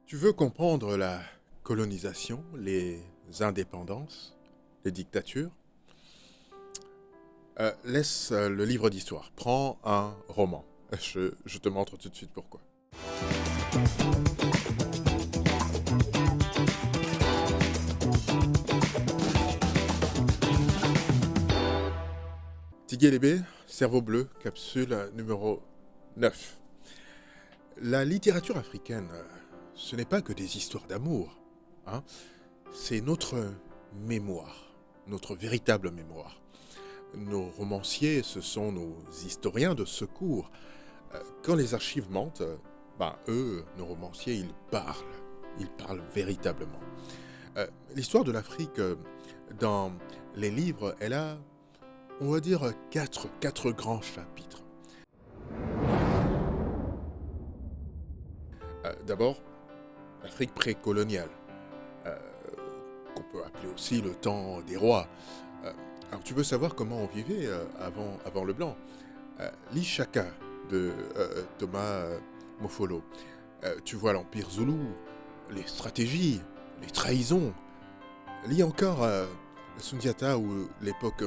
Tu veux comprendre la colonisation, les indépendances, les dictatures? Laisse le livre d'histoire. Prends un roman. Je te montre tout de suite pourquoi. Tiguelébé, Cerveau bleu, capsule numéro 9. La littérature africaine, ce n'est pas que des histoires d'amour, hein. C'est notre mémoire, notre véritable mémoire. Nos romanciers, ce sont nos historiens de secours. Quand les archives mentent, eux, nos romanciers, ils parlent véritablement. L'histoire de l'Afrique, dans les livres, elle a, on va dire, quatre grands chapitres. D'abord, l'Afrique précoloniale, euh, qu'on peut appeler aussi le temps des rois. Euh, alors tu veux savoir comment on vivait avant le blanc? Lis Chaka de Thomas Mofolo. Tu vois l'Empire Zoulou, les stratégies, les trahisons. Lis encore Sundiata ou l'époque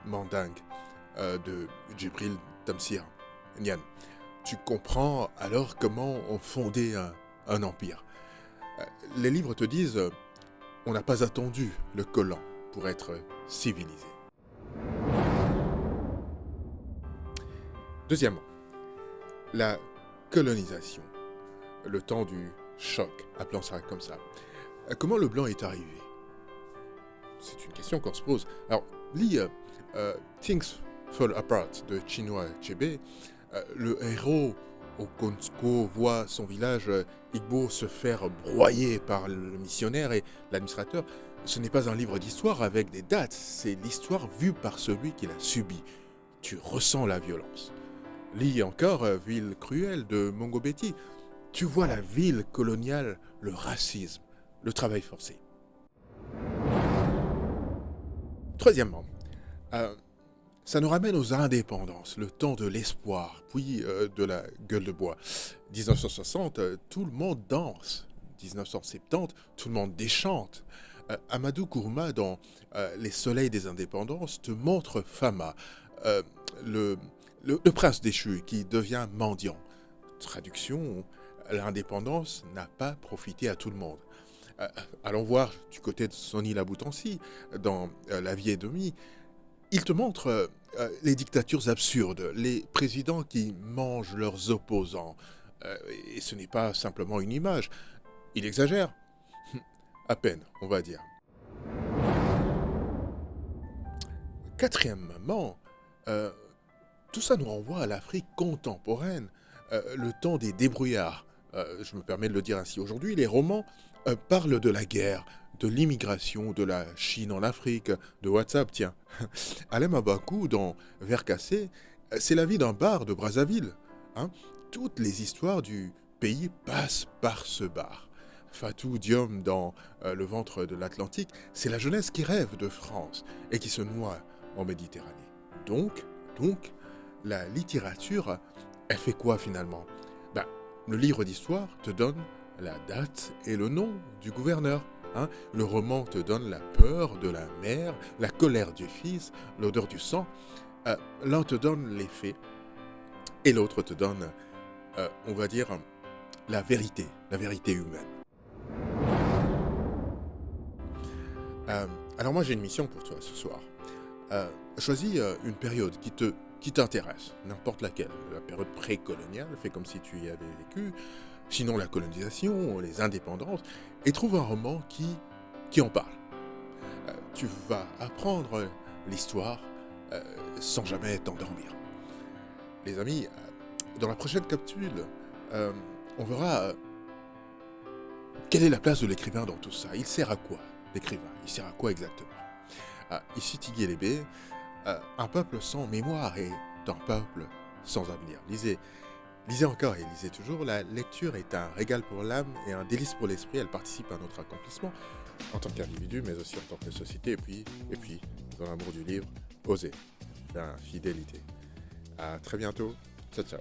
Mandingue de Djibril Tamsir Niane. Tu comprends alors comment on fondait un empire. Les livres te disent on n'a pas attendu le colon pour être civilisé. Deuxièmement, la colonisation, le temps du choc, appelons ça comme ça. Comment le blanc est arrivé? C'est une question qu'on se pose. Alors, lis Things Fall Apart de Chinua Achebe. Le héros au Konsko voit son village Igbo se faire broyer par le missionnaire et l'administrateur. Ce n'est pas un livre d'histoire avec des dates, c'est l'histoire vue par celui qui l'a subi. Tu ressens la violence. Lis encore Ville cruelle de Mongo Betty. Tu vois la ville coloniale, le racisme, le travail forcé. Troisièmement, ça nous ramène aux indépendances, le temps de l'espoir, puis de la gueule de bois. 1960, tout le monde danse. 1970, tout le monde déchante. Amadou Kourma, dans Les Soleils des Indépendances, te montre Fama, euh, le, le prince déchu qui devient mendiant. Traduction, l'indépendance n'a pas profité à tout le monde. Allons voir du côté de Sonny Laboutansi, dans La vie est demi. Il te montre les dictatures absurdes, les présidents qui mangent leurs opposants. Et ce n'est pas simplement une image. Il exagère. À peine, on va dire. Quatrièmement, euh, tout ça nous renvoie à l'Afrique contemporaine, le temps des débrouillards. Je me permets de le dire ainsi. Aujourd'hui, les romans parlent de la guerre, de l'immigration, de la Chine en Afrique, de WhatsApp, tiens. Alem Abakou, dans Vers cassé, c'est la vie d'un bar de Brazzaville, hein. Toutes les histoires du pays passent par ce bar. Fatou Diom, dans Le ventre de l'Atlantique, c'est la jeunesse qui rêve de France et qui se noie en Méditerranée. Donc, la littérature, elle fait quoi finalement? Ben, le livre d'histoire te donne la date et le nom du gouverneur, hein. Le roman te donne la peur de la mère, la colère du fils, l'odeur du sang. L'un te donne les faits et l'autre te donne, on va dire, la vérité humaine. Euh, alors moi j'ai une mission pour toi ce soir. Choisis une période qui t'intéresse, n'importe laquelle. La période précoloniale, fais comme si tu y avais vécu. Sinon la colonisation, les indépendances, et trouve un roman qui en parle. Tu vas apprendre l'histoire euh, sans jamais t'endormir. Les amis, dans la prochaine capsule, euh, on verra quelle est la place de l'écrivain dans tout ça. Il sert à quoi, l'écrivain? Il sert à quoi exactement? Ici Tiguelébé, un peuple sans mémoire est un peuple sans avenir. Lisez encore et lisez toujours. La lecture est un régal pour l'âme et un délice pour l'esprit. Elle participe à notre accomplissement en tant qu'individu, mais aussi en tant que société. Et puis dans l'amour du livre, osez, la fidélité. À très bientôt. Ciao, ciao.